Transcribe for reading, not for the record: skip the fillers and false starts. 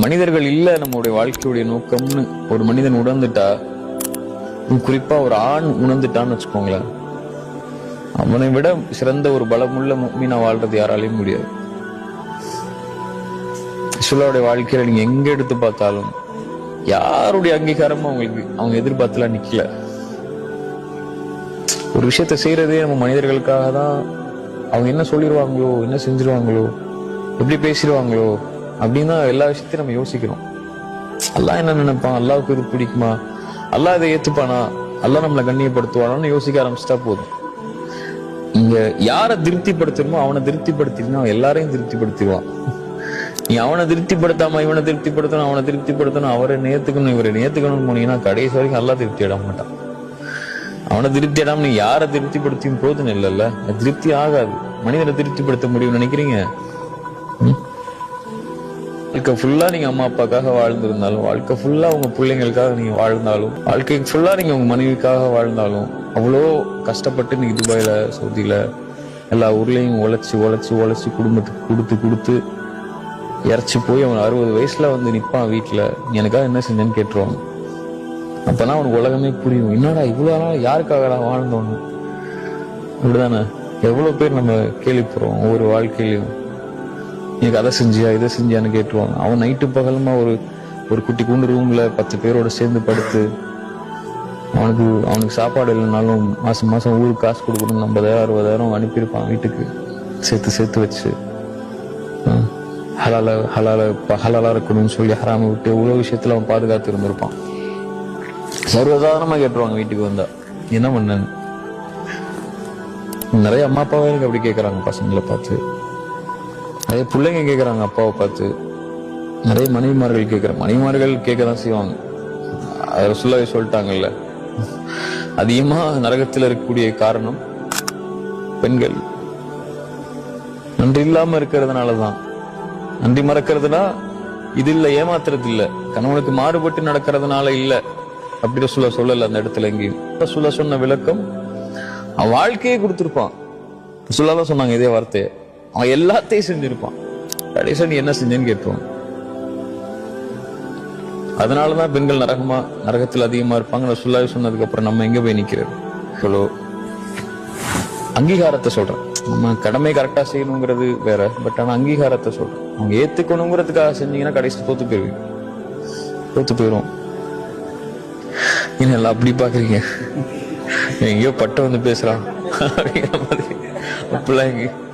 மனிதர்கள் இல்ல நம்மளுடைய வாழ்க்கையுடைய நோக்கம்னு ஒரு மனிதன் உணர்ந்துட்டா, குறிப்பா ஒரு ஆண் உணர்ந்துட்டான்னு வச்சுக்கோங்களேன், அவனை விட சிறந்த ஒரு பலமுள்ள முஃமினா வாழ்றது யாராலையும் முடியாது. ரசூலுல்லாஹ்வுடைய வாழ்க்கையில நீங்க எங்க எடுத்து பார்த்தாலும் யாருடைய அங்கீகாரமும் அவங்க எதிர்பார்த்துலாம் நிக்கல. ஒரு விஷயத்த செய்யறதே நம்ம மனிதர்களுக்காக தான். அவங்க என்ன சொல்லிடுவாங்களோ, என்ன செஞ்சிருவாங்களோ, எப்படி பேசிடுவாங்களோ அப்படின்னு தான் எல்லா விஷயத்தையும் நம்ம யோசிக்கிறோம். அல்லாஹ் என்ன நினைப்பான், அல்லாஹ்வுக்கு இது பிடிக்குமா, அல்லாஹ் இதை ஏத்துப்பானா, அல்லாஹ் நம்மளை கண்ணியப்படுத்துவானான்னு யோசிக்க ஆரம்பிச்சுட்டா போதும். இங்க யாரை திருப்திப்படுத்தணுமோ அவனை திருப்திப்படுத்தினா எல்லாரையும் திருப்திப்படுத்திடுவான். நீ அவனை திருப்திப்படுத்தாம இவனை திருப்திப்படுத்தணும், அவனை திருப்திப்படுத்தணும், அவரை நேர்த்துக்கணும், இவரை நேர்த்துக்கணும்னு போனீங்கன்னா கடைசி வரைக்கும் அல்லாஹ் திருப்தி அட மாட்டான். அவனை திருப்தி அடாம நீ யாரை திருப்திப்படுத்தியும் போதும் இல்லைல்ல, திருப்தி ஆகாது. மனிதனை திருப்திப்படுத்த முடியும்னு நினைக்கிறீங்க? வாழ்க்கை ஃபுல்லா நீங்க அம்மா அப்பாக்காக வாழ்ந்திருந்தாலும், வாழ்க்கை ஃபுல்லா உங்க பிள்ளைங்களுக்காக நீங்க வாழ்ந்தாலும், வாழ்க்கை ஃபுல்லா நீங்க உங்க மனைவிக்காக வாழ்ந்தாலும், அவ்வளோ கஷ்டப்பட்டு நீங்க துபாயில சவுதியில எல்லா ஊர்லயும் உழைச்சி உழைச்சி உழைச்சி குடும்பத்துக்கு கொடுத்து கொடுத்து இறச்சி போய் அவன் 60 வயசுல வந்து நிப்பான் வீட்டுல, எனக்காக என்ன செஞ்சேன்னு கேட்டுருவாங்க. அப்பதான் அவனுக்கு உலகமே புரியும். என்னடா இவ்வளவு நாள் யாருக்காக வாழ்ந்தோன்னு. அப்படிதானே எவ்வளவு பேர் நம்ம கேள்விப்படுறோம் ஒவ்வொரு வாழ்க்கையிலும். எனக்கு அதை செஞ்சியா இதை செஞ்சியான்னு கேட்டுருவாங்க. அவன் நைட்டு பகலுமா ஒரு குட்டி கூண்டு ரூம்ல 10 பேரோட சேர்ந்து படுத்து, அவனுக்கு சாப்பாடு இல்லைனாலும் மாசம் மாசம் ஊருக்கு காசு கொடுக்கணும், 50,000 60,000 அனுப்பியிருப்பான் வீட்டுக்கு சேர்த்து வச்சு. ஹலாலா இருக்கணும்னு சொல்லி ஹராம விட்டு இவ்வளவு விஷயத்துல அவன் பாதுகாத்து இருந்திருப்பான். சர்வசாதாரணமா கேட்டுருவாங்க வீட்டுக்கு வந்தா, என்ன பண்ண. நிறைய அம்மா அப்பாவே எனக்கு அப்படி கேட்கறாங்க பசங்களை பார்த்து, நிறைய பிள்ளைங்க கேட்கறாங்க அப்பாவை பார்த்து, நிறைய மனைவிமார்கள் கேட்கறாங்க. மனைவிமார்கள் கேட்கதான் செய்வாங்க. ரசூலுல்லாஹ் சொல்லிட்டாங்கல்ல, அதிகமா நரகத்தில் இருக்கக்கூடிய காரணம் பெண்கள். நன்றி இல்லாம இருக்கிறதுனாலதான். நன்றி மறக்கிறதுனா இது இல்ல, ஏமாத்துறது இல்ல, கணவனுக்கு மாறுபட்டு நடக்கிறதுனால இல்ல. அப்படி ரசூலுல்லாஹ் சொல்லல அந்த இடத்துல. எங்கேயும் ரசூலுல்லாஹ் சொன்ன விளக்கம், அவன் வாழ்க்கையே கொடுத்திருப்பான். ரசூலுல்லாஹ் தான் சொன்னாங்க இதே வார்த்தையை. அவன் எல்லாத்தையும் செஞ்சிருப்பான், கடைசியா நீ என்ன செஞ்சேன்னு கேட்பான். அதனாலதான் பெண்கள் நரகத்தில் அதிகமா இருப்பாங்க. ரசூலுல்லாஹ் சொன்னதுக்கு அப்புறம் நம்ம எங்க போய் நிக்கிறது? அங்கீகாரத்தை சொல்றேன். நம்ம கடமை கரெக்டா செய்யணுங்கிறது வேற, பட் ஆனா அங்கீகாரத்தை சொல்றேன். அவங்க ஏத்துக்கணுங்கிறதுக்காக செஞ்சீங்கன்னா கடைசி தோத்து போயிருவோம். எல்லாம் அப்படி பாக்குறீங்க, எங்கேயோ பட்டம் வந்து பேசுறான் அப்படிங்கிற மாதிரி. அப்படிலாம்